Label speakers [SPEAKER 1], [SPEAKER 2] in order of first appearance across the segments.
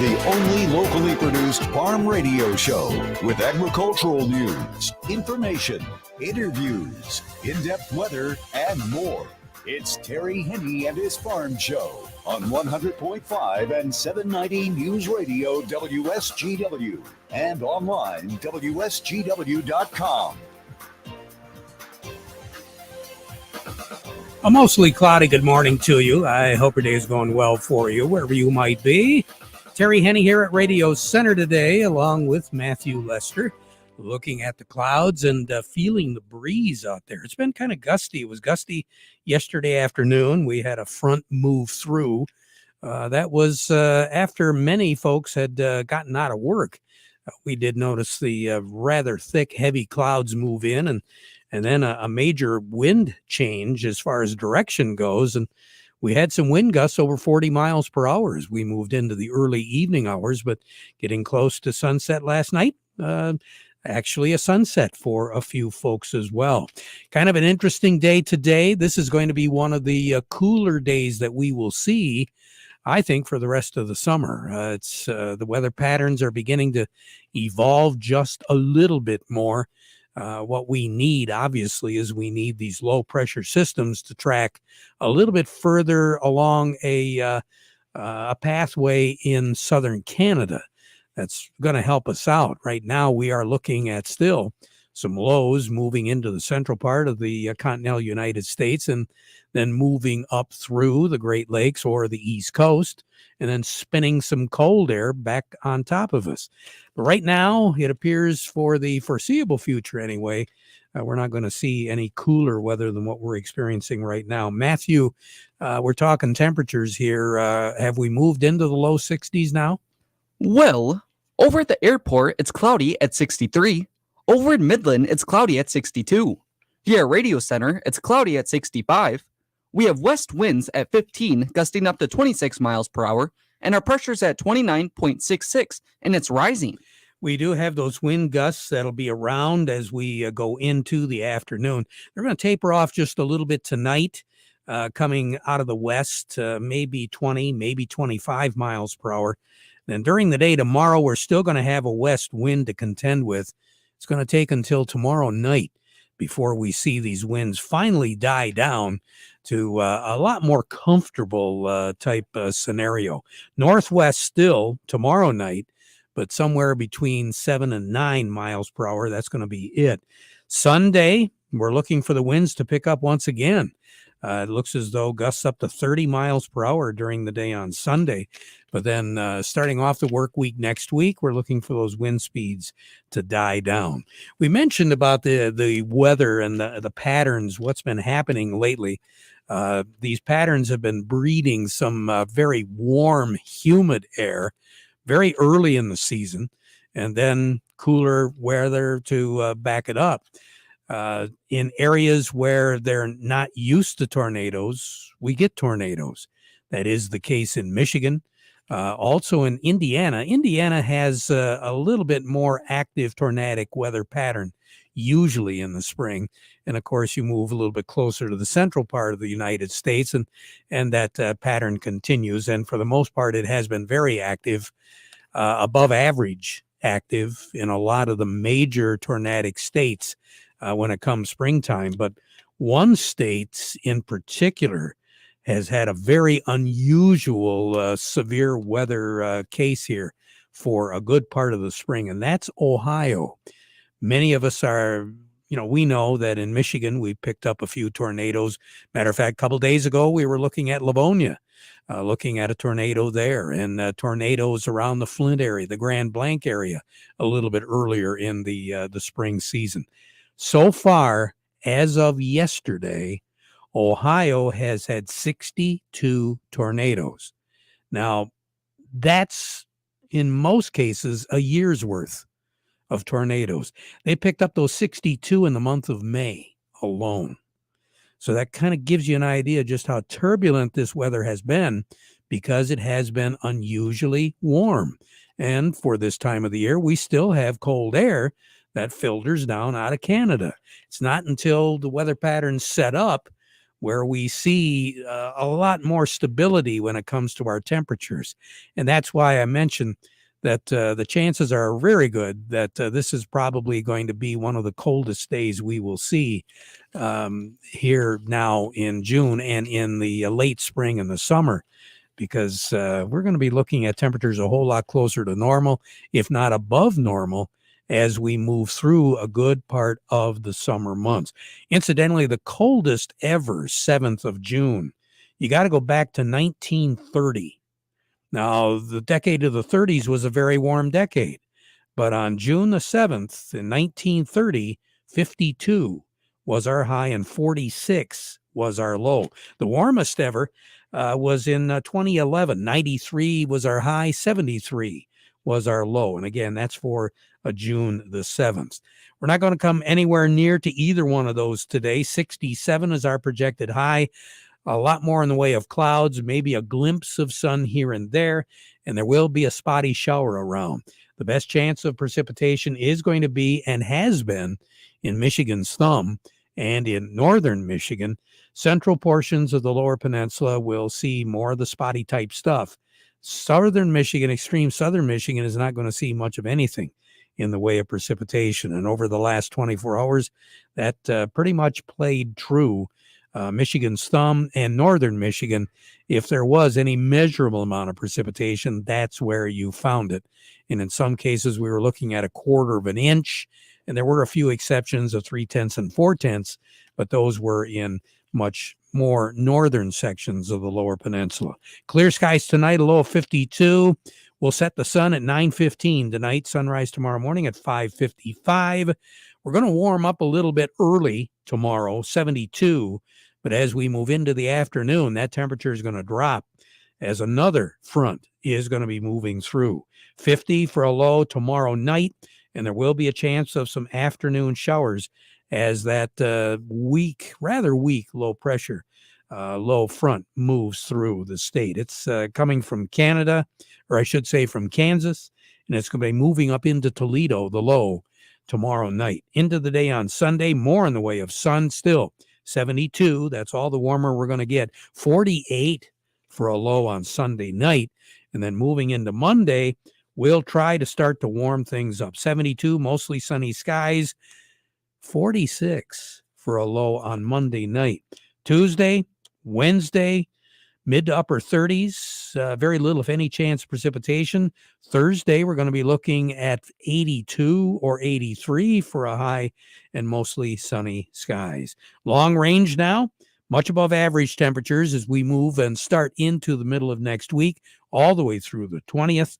[SPEAKER 1] the only locally produced farm radio show with agricultural news, information, interviews, in-depth weather, and more. It's Terry Henne and his Farm Show on 100.5 and 790 News Radio WSGW and online WSGW.com.
[SPEAKER 2] A mostly cloudy good morning to you. I hope your day is going well for you, wherever you might be. Terry Henne here at Radio Center today, along with Matthew Lester, looking at the clouds and feeling the breeze out there. It's been kind of gusty. It was gusty yesterday afternoon. We had a front move through. That was after many folks had gotten out of work. We did notice the rather thick, heavy clouds move in, and then a major wind change as far as direction goes. And we had some wind gusts over 40 miles per hour as we moved into the early evening hours, but getting close to sunset last night, actually a sunset for a few folks as well. Kind of an interesting day today. This is going to be one of the cooler days that we will see, I think, for the rest of the summer. The weather patterns are beginning to evolve just a little bit more. What we need, obviously, is we need these low pressure systems to track a little bit further along a pathway in southern Canada. That's going to help us out. Right now, we are looking at still some lows moving into the central part of the continental United States and then moving up through the Great Lakes or the East Coast and then spinning some cold air back on top of us. But right now, it appears for the foreseeable future anyway, we're not going to see any cooler weather than what we're experiencing right now. Matthew, we're talking temperatures here. Have we moved into the low 60s now?
[SPEAKER 3] Well, over at the airport, it's cloudy at 63. Over in Midland, it's cloudy at 62. Here at Radio Center, it's cloudy at 65. We have west winds at 15, gusting up to 26 miles per hour, and our pressure's at 29.66, and it's rising.
[SPEAKER 2] We do have those wind gusts that'll be around as we go into the afternoon. They're going to taper off just a little bit tonight, coming out of the west, maybe 20, maybe 25 miles per hour. Then during the day tomorrow, we're still going to have a west wind to contend with. It's going to take until tomorrow night before we see these winds finally die down to a lot more comfortable type scenario. Northwest still tomorrow night, but somewhere between 7 and 9 miles per hour. That's going to be it. Sunday, we're looking for the winds to pick up once again. It looks as though gusts up to 30 miles per hour during the day on Sunday. But then starting off the work week next week, we're looking for those wind speeds to die down. We mentioned about the weather and the patterns, what's been happening lately. These patterns have been breeding some very warm, humid air very early in the season, and then cooler weather to back it up. In areas where they're not used to tornadoes, we get tornadoes. That is the case in Michigan. Also in Indiana. Indiana has a little bit more active tornadic weather pattern, usually in the spring. And of course, you move a little bit closer to the central part of the United States, and that pattern continues. And for the most part, it has been very active, above average active in a lot of the major tornadic states when it comes springtime. But one state in particular has had a very unusual severe weather case here for a good part of the spring, and that's Ohio. Many of us are, we know that in Michigan, we picked up a few tornadoes. Matter of fact, a couple days ago, we were looking at Livonia, looking at a tornado there, and tornadoes around the Flint area, the Grand Blanc area, a little bit earlier in the spring season. So far, as of yesterday, Ohio has had 62 tornadoes. Now, that's in most cases a year's worth of tornadoes. They picked up those 62 in the month of May alone. So that kind of gives you an idea just how turbulent this weather has been, because it has been unusually warm. And for this time of the year, we still have cold air that filters down out of Canada. It's not until the weather patterns set up where we see a lot more stability when it comes to our temperatures. And that's why I mentioned that the chances are very good that this is probably going to be one of the coldest days we will see here now in June and in the late spring and the summer, because we're going to be looking at temperatures a whole lot closer to normal, if not above normal, as we move through a good part of the summer months. Incidentally, the coldest ever, 7th of June, you got to go back to 1930. Now, the decade of the 30s was a very warm decade, but on June the 7th in 1930, 52 was our high and 46 was our low. The warmest ever was in 2011. 93 was our high, 73 was our low. And again, that's for June the 7th. We're not going to come anywhere near to either one of those today. 67 is our projected high. A lot more in the way of clouds, maybe a glimpse of sun here and there, and there will be a spotty shower around. The best chance of precipitation is going to be, and has been, in Michigan's thumb and in northern Michigan. Central portions of the lower peninsula will see more of the spotty type stuff. Southern Michigan, extreme southern Michigan, is not going to see much of anything in the way of precipitation. And over the last 24 hours, that pretty much played true. Michigan's thumb and northern Michigan, if there was any measurable amount of precipitation, that's where you found it. And in some cases, we were looking at a quarter of an inch, and there were a few exceptions of 3/10 and 4/10, but those were in much more northern sections of the lower peninsula. Clear skies tonight, a low of 52. We'll set the sun at 9:15 tonight, sunrise tomorrow morning at 5:55. We're going to warm up a little bit early tomorrow, 72. But as we move into the afternoon, that temperature is going to drop as another front is going to be moving through. 50 for a low tomorrow night, and there will be a chance of some afternoon showers as that rather weak low pressure low front moves through the state. It's coming from Canada, or I should say from Kansas, and it's going to be moving up into Toledo, the low, tomorrow night. Into the day on Sunday, more in the way of sun still. 72, that's all the warmer we're going to get. 48 for a low on Sunday night. And then moving into Monday, we'll try to start to warm things up. 72, mostly sunny skies. 46 for a low on Monday night. Tuesday, Wednesday, mid to upper 30s, very little, if any, chance of precipitation. Thursday, we're going to be looking at 82 or 83 for a high and mostly sunny skies. Long range now, much above average temperatures as we move and start into the middle of next week, all the way through the 20th,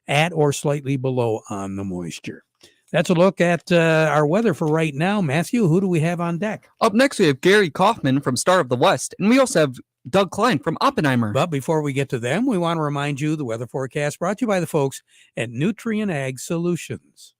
[SPEAKER 2] at or slightly below on the moisture. That's a look at our weather for right now. Matthew, who do we have on deck?
[SPEAKER 3] Up next, we have Gary Kaufman from Star of the West, and we also have Doug Klein from Oppenheimer.
[SPEAKER 2] But before we get to them, we want to remind you the weather forecast brought to you by the folks at Nutrient Ag Solutions.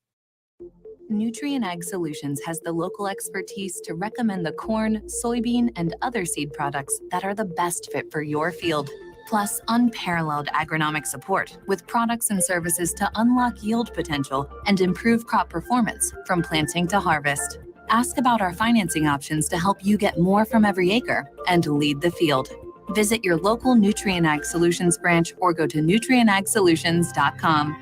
[SPEAKER 4] Nutrient Ag Solutions has the local expertise to recommend the corn, soybean, and other seed products that are the best fit for your field. Plus, unparalleled agronomic support with products and services to unlock yield potential and improve crop performance from planting to harvest. Ask about our financing options to help you get more from every acre and lead the field. Visit your local Nutrient Ag Solutions branch or go to nutrientagsolutions.com.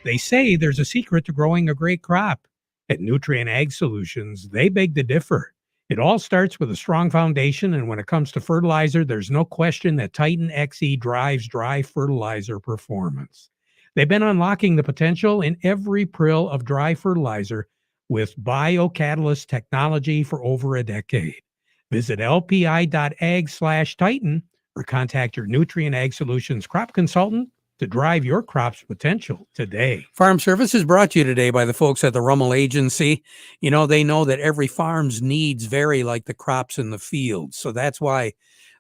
[SPEAKER 2] They say there's a secret to growing a great crop. At Nutrient Ag Solutions, they beg to differ. It all starts with a strong foundation, and when it comes to fertilizer, there's no question that Titan XE drives dry fertilizer performance. They've been unlocking the potential in every prill of dry fertilizer with biocatalyst technology for over a decade. Visit lpi.ag/Titan or contact your Nutrient Ag Solutions crop consultant to drive your crop's potential today. Farm Service is brought to you today by the folks at the Rummel Agency. You know, they know that every farm's needs vary like the crops in the field. So that's why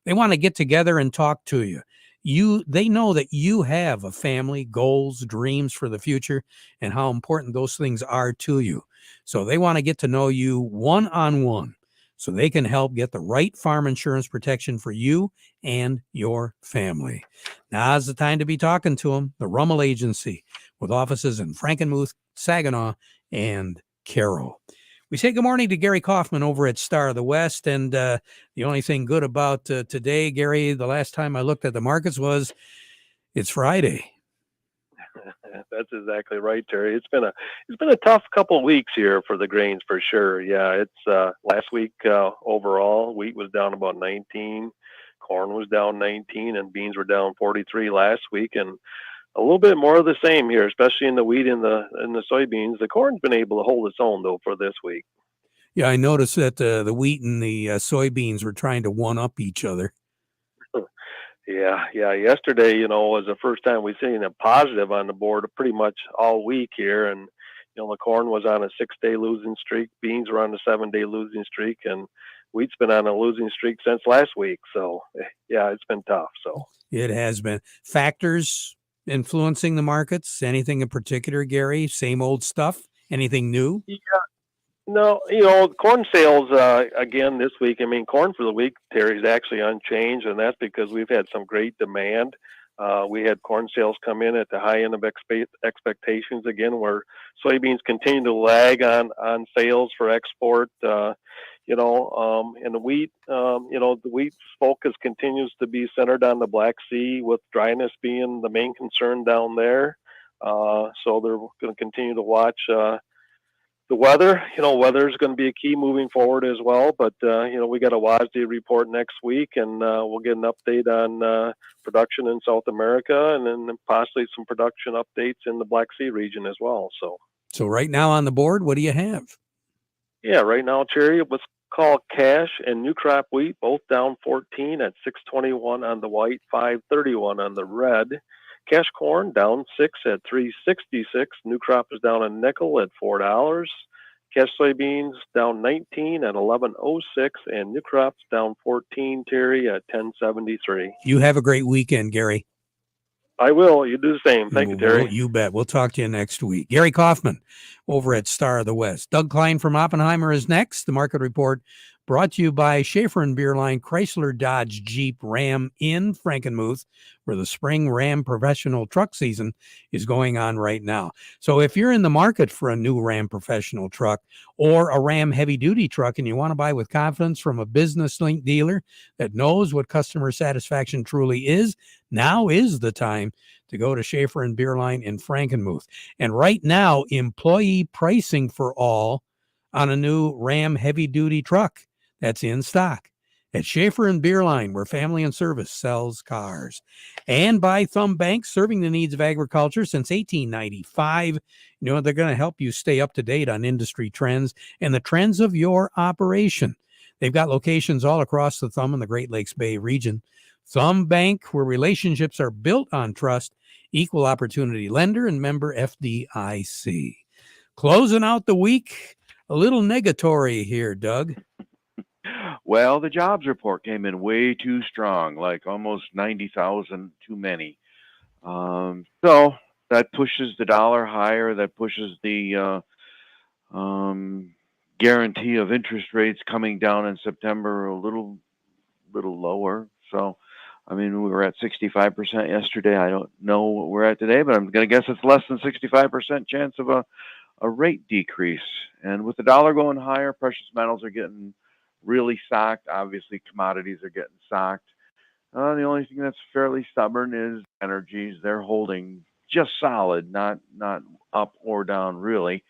[SPEAKER 2] they want to get together and talk to you. They know that you have a family, goals, dreams for the future, and how important those things are to you. So they want to get to know you one-on-one so they can help get the right farm insurance protection for you and your family. Now's the time to be talking to them, the Rummel Agency, with offices in Frankenmuth, Saginaw, and Carroll. We say good morning to Gary Kaufman over at Star of the West. And the only thing good about today, Gary, the last time I looked at the markets was it's Friday.
[SPEAKER 5] That's exactly right, Terry. It's been a tough couple of weeks here for the grains for sure. Yeah, it's last week overall, wheat was down about 19, corn was down 19, and beans were down 43 last week, and a little bit more of the same here, especially in the wheat and the soybeans. The corn's been able to hold its own though for this week.
[SPEAKER 2] Yeah, I noticed that the wheat and the soybeans were trying to one up each other.
[SPEAKER 5] Yeah. Yesterday, was the first time we've seen a positive on the board pretty much all week here. And, the corn was on a 6-day losing streak. Beans were on a 7-day losing streak. And wheat's been on a losing streak since last week. So, yeah, it's been tough. So
[SPEAKER 2] it has been. Factors influencing the markets? Anything in particular, Gary? Same old stuff? Anything new?
[SPEAKER 5] Yeah. No, corn sales again this week. I mean, corn for the week, Terry, is actually unchanged, and that's because we've had some great demand. We had corn sales come in at the high end of expectations again, where soybeans continue to lag on sales for export. And the wheat, the wheat focus continues to be centered on the Black Sea, with dryness being the main concern down there. So they're going to continue to watch the weather. Weather is going to be a key moving forward as well. But, we got a WASDE report next week, and we'll get an update on production in South America, and then possibly some production updates in the Black Sea region as well.
[SPEAKER 2] So right now on the board, what do you have?
[SPEAKER 5] Yeah, right now, Cherry, let's call cash and new crop wheat, both down 14 at 621 on the white, 531 on the red. Cash corn down 6 at 366. New crop is down a nickel at $4. Cash soybeans down 19 at 1106, and new crops down 14, Terry, at 1073.
[SPEAKER 2] You have a great weekend, Gary.
[SPEAKER 5] I will. You do the same. Thank you, Terry.
[SPEAKER 2] You bet. We'll talk to you next week. Gary Kaufman over at Star of the West. Doug Klein from Oppenheimer is next. The market report brought to you by Schaefer and Beerline, Chrysler, Dodge, Jeep, Ram in Frankenmuth, where the spring Ram professional truck season is going on right now. So if you're in the market for a new Ram professional truck or a Ram heavy-duty truck and you want to buy with confidence from a business-linked dealer that knows what customer satisfaction truly is, now is the time to go to Schaefer and Beerline in Frankenmuth. And right now, employee pricing for all on a new Ram heavy-duty truck that's in stock at Schaefer and Beerline, where family and service sells cars. And by Thumb Bank, serving the needs of agriculture since 1895. They're going to help you stay up to date on industry trends and the trends of your operation. They've got locations all across the Thumb and the Great Lakes Bay region. Thumb Bank, where relationships are built on trust, equal opportunity lender, and member FDIC. Closing out the week, a little negatory here, Doug.
[SPEAKER 6] Well, the jobs report came in way too strong, like almost 90,000 too many. So that pushes the dollar higher. That pushes the guarantee of interest rates coming down in September a little lower. So, I mean, we were at 65% yesterday. I don't know what we're at today, but I'm going to guess it's less than 65% chance of a rate decrease. And with the dollar going higher, precious metals are getting really socked. Obviously, commodities are getting socked. The only thing that's fairly stubborn is energies. They're holding just solid, not up or down really.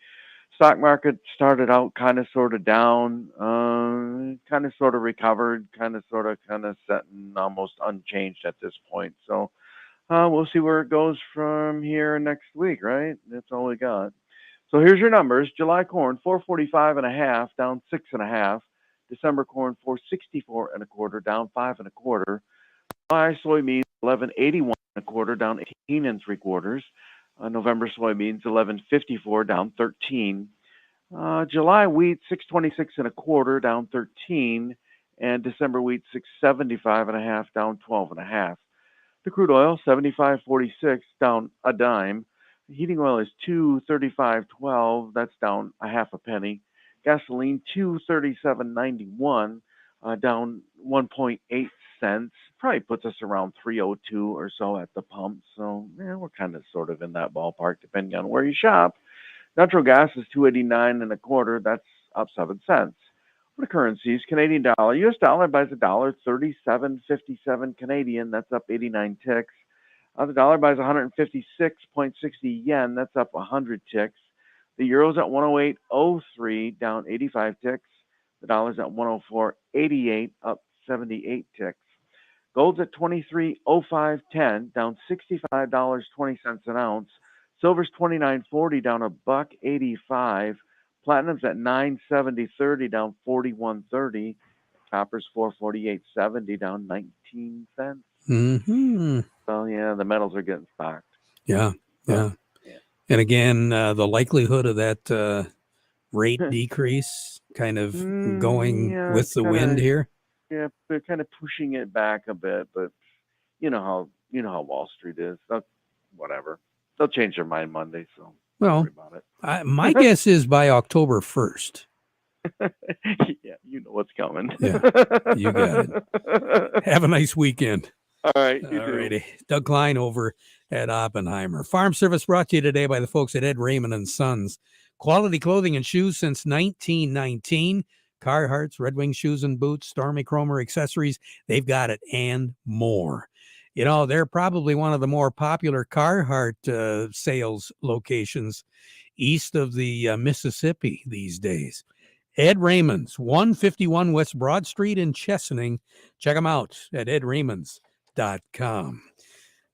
[SPEAKER 6] Stock market started out kind of sort of down, kind of sort of recovered, kind of setting almost unchanged at this point. So we'll see where it goes from here next week, right? That's all we got. So here's your numbers. July corn, 445.5, down 6.5. December corn, 464.25, down 5.25. July soybeans, 1181.25, down 18.75. November soybeans, 1154, down 13. July wheat, 626.25, down 13. And December wheat, 675.5, down 12.5. The crude oil, 75.46, down a dime. The heating oil is 235.12, that's down a half a penny. Gasoline, 237.91, down 1.8 cents. Probably puts us around 302 or so at the pump. So yeah, we're kind of sort of in that ballpark, depending on where you shop. Natural gas is 289.25. That's up 7 cents. For the currencies, Canadian dollar, US dollar buys $1.3757 Canadian, that's up 89 ticks. The dollar buys 156.60 yen, that's up 100 ticks. The euro's at 108.03, down 85 ticks. The dollar's at 104.88, up 78 ticks. Gold's at 23.0510, down $65.20 an ounce. Silver's 29.40, down $1.85. Platinum's at 9.7030, down 41.30. Copper's 448.70, down 19 cents.
[SPEAKER 2] Mm-hmm.
[SPEAKER 6] So yeah, the metals are getting stocked.
[SPEAKER 2] Yeah.
[SPEAKER 6] Yeah.
[SPEAKER 2] And again, the likelihood of that rate decrease kind of going
[SPEAKER 6] Yeah,
[SPEAKER 2] with the wind
[SPEAKER 6] kinda,
[SPEAKER 2] here.
[SPEAKER 6] yeah, they're kind of pushing it back a bit, but you know how Wall Street is. Whatever. They'll change their mind Monday, so
[SPEAKER 2] Well,
[SPEAKER 6] don't worry about it.
[SPEAKER 2] my guess is by October 1st.
[SPEAKER 6] Yeah, you know what's coming.
[SPEAKER 2] Yeah, you got it. Have a nice weekend.
[SPEAKER 6] All right.
[SPEAKER 2] All righty. Doug Klein over at Oppenheimer. Farm Service brought to you today by the folks at Ed Raymond and Sons. Quality clothing and shoes since 1919. Carhartts, Red Wing shoes and boots, Stormy Cromer accessories. They've got it and more. You know, they're probably one of the more popular Carhartt sales locations east of the Mississippi these days. Ed Raymond's, 151 West Broad Street in Chesaning. Check them out at edraymond's.com.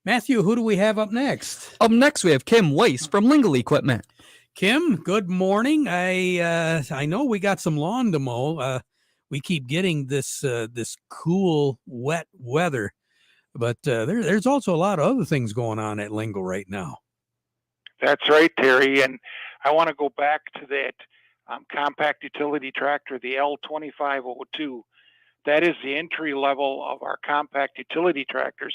[SPEAKER 2] Matthew, who do we have up next?
[SPEAKER 3] Up next, we have Kim Weiss from Lingle Equipment.
[SPEAKER 2] Kim, good morning. I know we got some lawn to mow. We keep getting this cool, wet weather, but there's also a lot of other things going on at Lingle right now.
[SPEAKER 7] That's right, Terry. And I want to go back to that compact utility tractor, the L2502. That is the entry level of our compact utility tractors,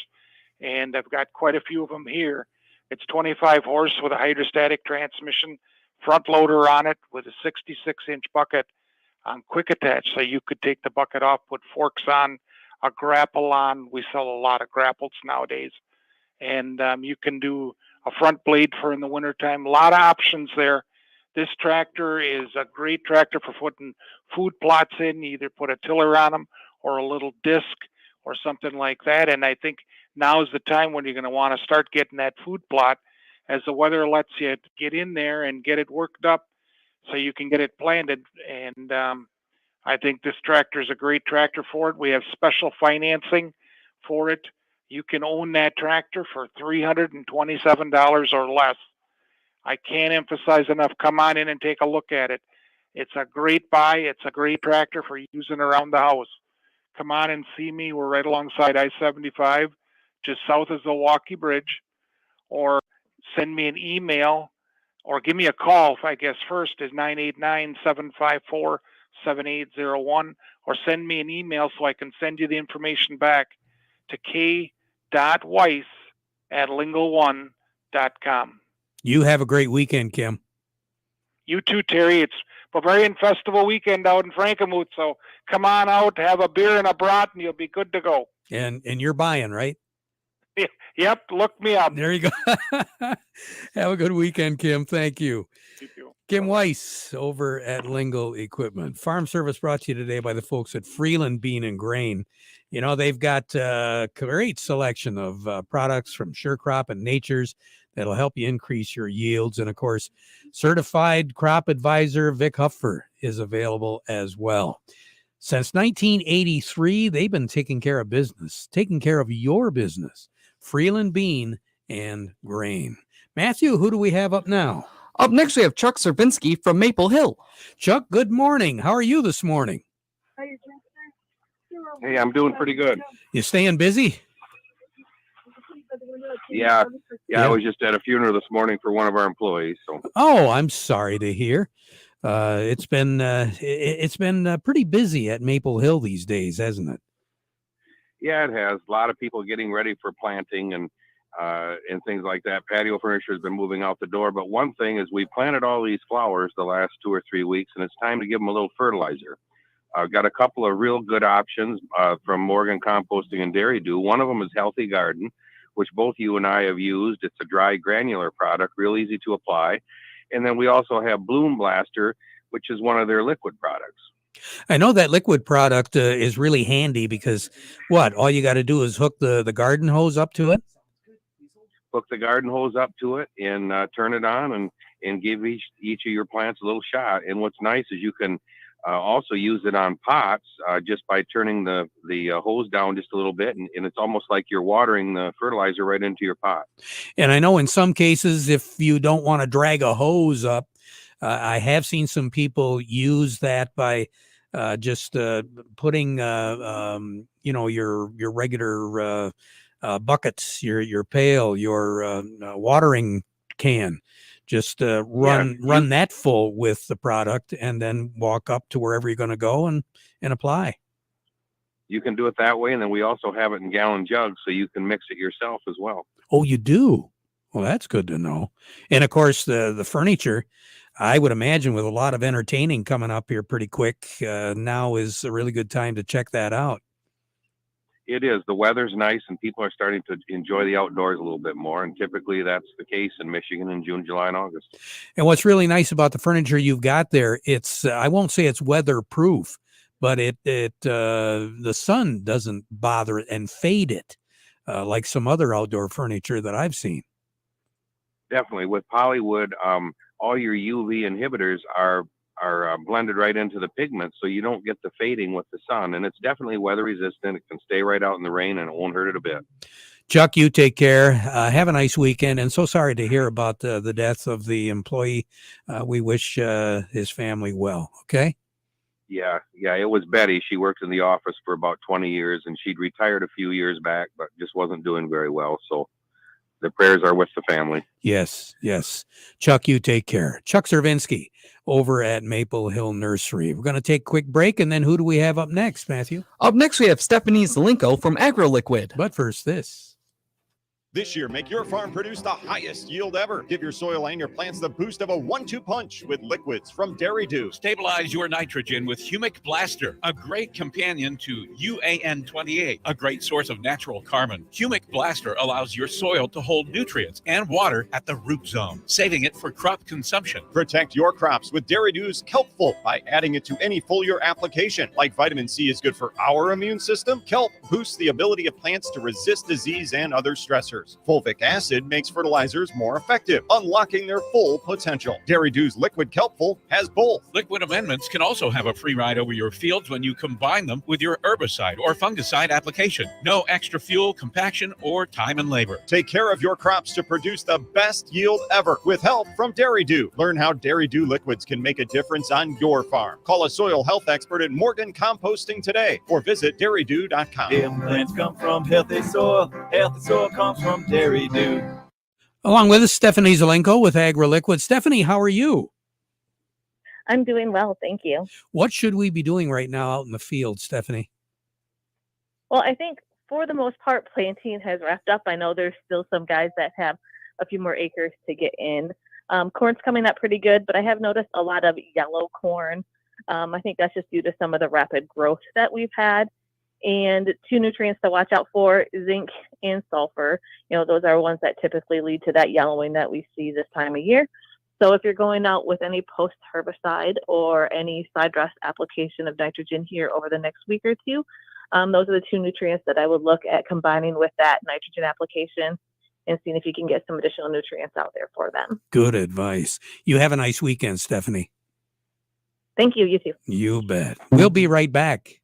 [SPEAKER 7] and I've got quite a few of them here. It's 25 horse with a hydrostatic transmission, front loader on it with a 66-inch bucket on quick attach, so you could take the bucket off, put forks on, a grapple on. We sell a lot of grapples nowadays, and you can do a front blade for in the wintertime. A lot of options there. This tractor is a great tractor for putting food plots in. You either put a tiller on them or a little disc or something like that. And I think now is the time when you're going to want to start getting that food plot as the weather lets you get in there and get it worked up so you can get it planted. And I think this tractor is a great tractor for it. We have special financing for it. You can own that tractor for $327 or less. I can't emphasize enough. Come on in and take a look at it. It's a great buy. It's a great tractor for using around the house. Come on and see me. We're right alongside I-75, just south of the Milwaukee Bridge. Or send me an email or give me a call. I guess first is 989-754-7801. Or send me an email so I can send you the information back to k.weiss@lingle1.com.
[SPEAKER 2] You have a great weekend, Kim.
[SPEAKER 7] You too, Terry. It's a very festival weekend out in Frankenmuth, so come on out, have a beer and a brat, and you'll be good to go.
[SPEAKER 2] And you're buying, right?
[SPEAKER 7] Yep, look me up.
[SPEAKER 2] There you go. Have a good weekend, Kim. Thank you.
[SPEAKER 7] You too.
[SPEAKER 2] Kim Weiss over at Lingle Equipment. Farm Service brought to you today by the folks at Freeland Bean and Grain. You know, they've got a great selection of products from Sure Crop and Nature's that'll help you increase your yields. And, of course, certified crop advisor Vic Huffer is available as well. Since 1983, they've been taking care of business, taking care of your business. Freeland Bean and Grain. Matthew, who do we have up now?
[SPEAKER 3] Up next, we have Chuck Serbinsky from Maple Hill.
[SPEAKER 2] Chuck, good morning. How are you this morning?
[SPEAKER 8] Hey, I'm doing pretty good.
[SPEAKER 2] You staying busy?
[SPEAKER 8] Yeah, I was just at a funeral this morning for one of our employees. So.
[SPEAKER 2] Oh, I'm sorry to hear. It's been pretty busy at Maple Hill these days, hasn't it?
[SPEAKER 8] Yeah, it has. A lot of people getting ready for planting and things like that. Patio furniture has been moving out the door. But one thing is we planted all these flowers the last 2 or 3 weeks, and it's time to give them a little fertilizer. I've got a couple of real good options from Morgan Composting and Dairy Dew. One of them is Healthy Garden, which both you and I have used. It's a dry granular product, real easy to apply. And then we also have Bloom Blaster, which is one of their liquid products.
[SPEAKER 2] I know that liquid product is really handy because all you got to do is hook the garden hose up to it.
[SPEAKER 8] Hook the garden hose up to it and turn it on and give each of your plants a little shot. And what's nice is you can also use it on pots just by turning the hose down just a little bit, and it's almost like you're watering the fertilizer right into your pot.
[SPEAKER 2] And I know in some cases, if you don't want to drag a hose up, I have seen some people use that by just putting your regular buckets, your pail, your watering can. Just run that full with the product and then walk up to wherever you're going to go and apply.
[SPEAKER 8] You can do it that way, and then we also have it in gallon jugs, so you can mix it yourself as well.
[SPEAKER 2] Oh, you do? Well, that's good to know. And of course, the furniture, I would imagine with a lot of entertaining coming up here pretty quick, now is a really good time to check that out.
[SPEAKER 8] It is. The weather's nice, and people are starting to enjoy the outdoors a little bit more. And typically that's the case in Michigan in June, July, and August.
[SPEAKER 2] And what's really nice about the furniture you've got there, it's I won't say it's weatherproof, but the sun doesn't bother it and fade it like some other outdoor furniture that I've seen.
[SPEAKER 8] Definitely. With Polywood, all your UV inhibitors are blended right into the pigment, so you don't get the fading with the sun. And it's definitely weather resistant. It can stay right out in the rain, and it won't hurt it a bit.
[SPEAKER 2] Chuck, you take care. Have a nice weekend. And so sorry to hear about the death of the employee. We wish his family well. Okay.
[SPEAKER 8] Yeah. It was Betty. She worked in the office for about 20 years, and she'd retired a few years back, but just wasn't doing very well. So the prayers are with the family.
[SPEAKER 2] Yes. Chuck, you take care. Chuck Cervinsky over at Maple Hill Nursery. We're going to take a quick break, and then who do we have up next, Matthew?
[SPEAKER 3] Up next, we have Stephanie Zelenko from AgroLiquid.
[SPEAKER 2] But first, this.
[SPEAKER 9] This year, make your farm produce the highest yield ever. Give your soil and your plants the boost of a 1-2 punch with liquids from Dairy Dew.
[SPEAKER 10] Stabilize your nitrogen with Humic Blaster, a great companion to UAN28, a great source of natural carbon. Humic Blaster allows your soil to hold nutrients and water at the root zone, saving it for crop consumption.
[SPEAKER 9] Protect your crops with Dairy Dew's Kelpful by adding it to any foliar application. Like vitamin C is good for our immune system, Kelp boosts the ability of plants to resist disease and other stressors. Fulvic acid makes fertilizers more effective, unlocking their full potential. Dairy Dew's Liquid Kelpful has both.
[SPEAKER 10] Liquid amendments can also have a free ride over your fields when you combine them with your herbicide or fungicide application. No extra fuel, compaction, or time and labor.
[SPEAKER 9] Take care of your crops to produce the best yield ever with help from Dairy Dew. Learn how Dairy Dew liquids can make a difference on your farm. Call a soil health expert at Morgan Composting today or visit dairydew.com.
[SPEAKER 11] Healthy plants come from healthy soil. Healthy soil comes from Dairy Dew.
[SPEAKER 2] Along with us, Stephanie Zelenko with AgroLiquid. Stephanie, how are you?
[SPEAKER 12] I'm doing well, thank you.
[SPEAKER 2] What should we be doing right now out in the field, Stephanie?
[SPEAKER 12] Well, I think for the most part, planting has wrapped up. I know there's still some guys that have a few more acres to get in. Corn's coming up pretty good, but I have noticed a lot of yellow corn. I think that's just due to some of the rapid growth that we've had. And 2 nutrients to watch out for, zinc and sulfur. Those are ones that typically lead to that yellowing that we see this time of year. So if you're going out with any post herbicide or any side dress application of nitrogen here over the next week or two, those are the 2 nutrients that I would look at combining with that nitrogen application and seeing if you can get some additional nutrients out there for them.
[SPEAKER 2] Good advice. You have a nice weekend, Stephanie.
[SPEAKER 12] Thank you. You too.
[SPEAKER 2] You bet. We'll be right back.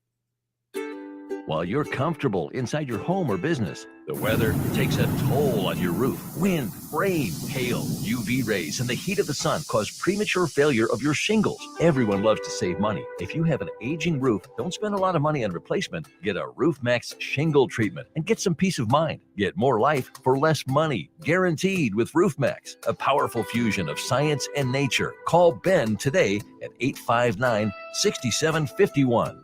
[SPEAKER 13] While you're comfortable inside your home or business, the weather takes a toll on your roof. Wind, rain, hail, UV rays, and the heat of the sun cause premature failure of your shingles. Everyone loves to save money. If you have an aging roof, don't spend a lot of money on replacement. Get a RoofMax shingle treatment and get some peace of mind. Get more life for less money, guaranteed with RoofMax, a powerful fusion of science and nature. Call Ben today at 859-6751.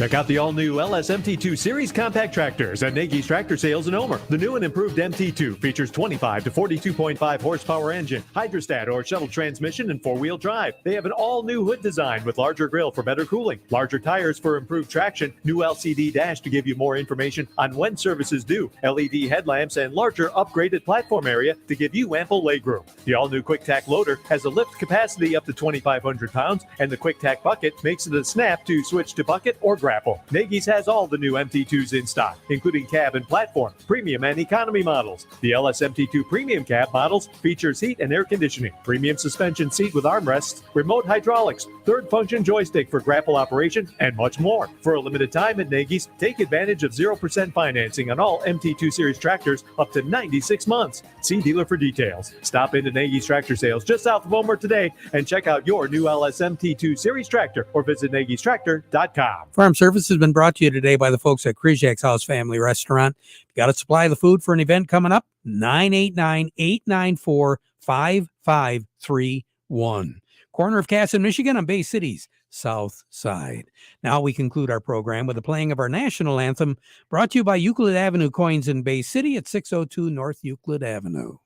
[SPEAKER 14] Check out the all-new LS MT2 Series compact tractors at Nagy's Tractor Sales in Omer. The new and improved MT2 features 25 to 42.5 horsepower engine, hydrostat or shuttle transmission, and four-wheel drive. They have an all-new hood design with larger grille for better cooling, larger tires for improved traction, new LCD dash to give you more information on when service is due, LED headlamps, and larger upgraded platform area to give you ample legroom. The all-new QuickTack loader has a lift capacity up to 2,500 pounds, and the QuickTack bucket makes it a snap to switch to bucket or grapple. Nagy's has all the new MT2s in stock, including cab and platform, premium and economy models. The LS MT2 premium cab models features heat and air conditioning, premium suspension seat with armrests, remote hydraulics, third function joystick for grapple operation, and much more. For a limited time at Nagy's, take advantage of 0% financing on all MT2 Series tractors up to 96 months. See dealer for details. Stop into Nagy's Tractor Sales just south of Omer today and check out your new LS MT2 Series tractor or visit Nagy'sTractor.com.
[SPEAKER 2] Farm Service has been brought to you today by the folks at Kryzak's House Family Restaurant. Got to supply the food for an event coming up? 989-894-5531. Corner of Cass in Michigan on Bay City's South Side. Now we conclude our program with the playing of our national anthem, brought to you by Euclid Avenue Coins in Bay City at 602 North Euclid Avenue.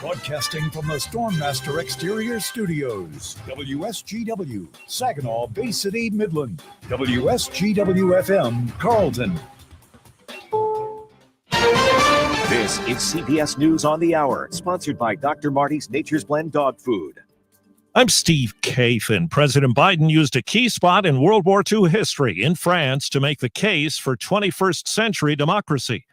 [SPEAKER 1] Broadcasting from the Stormmaster Exterior Studios, WSGW, Saginaw, Bay City, Midland, WSGW-FM, Carlton.
[SPEAKER 15] This is CBS News on the Hour, sponsored by Dr. Marty's Nature's Blend Dog Food.
[SPEAKER 16] I'm Steve Kathan. President Biden used a key spot in World War II history in France to make the case for 21st century democracy.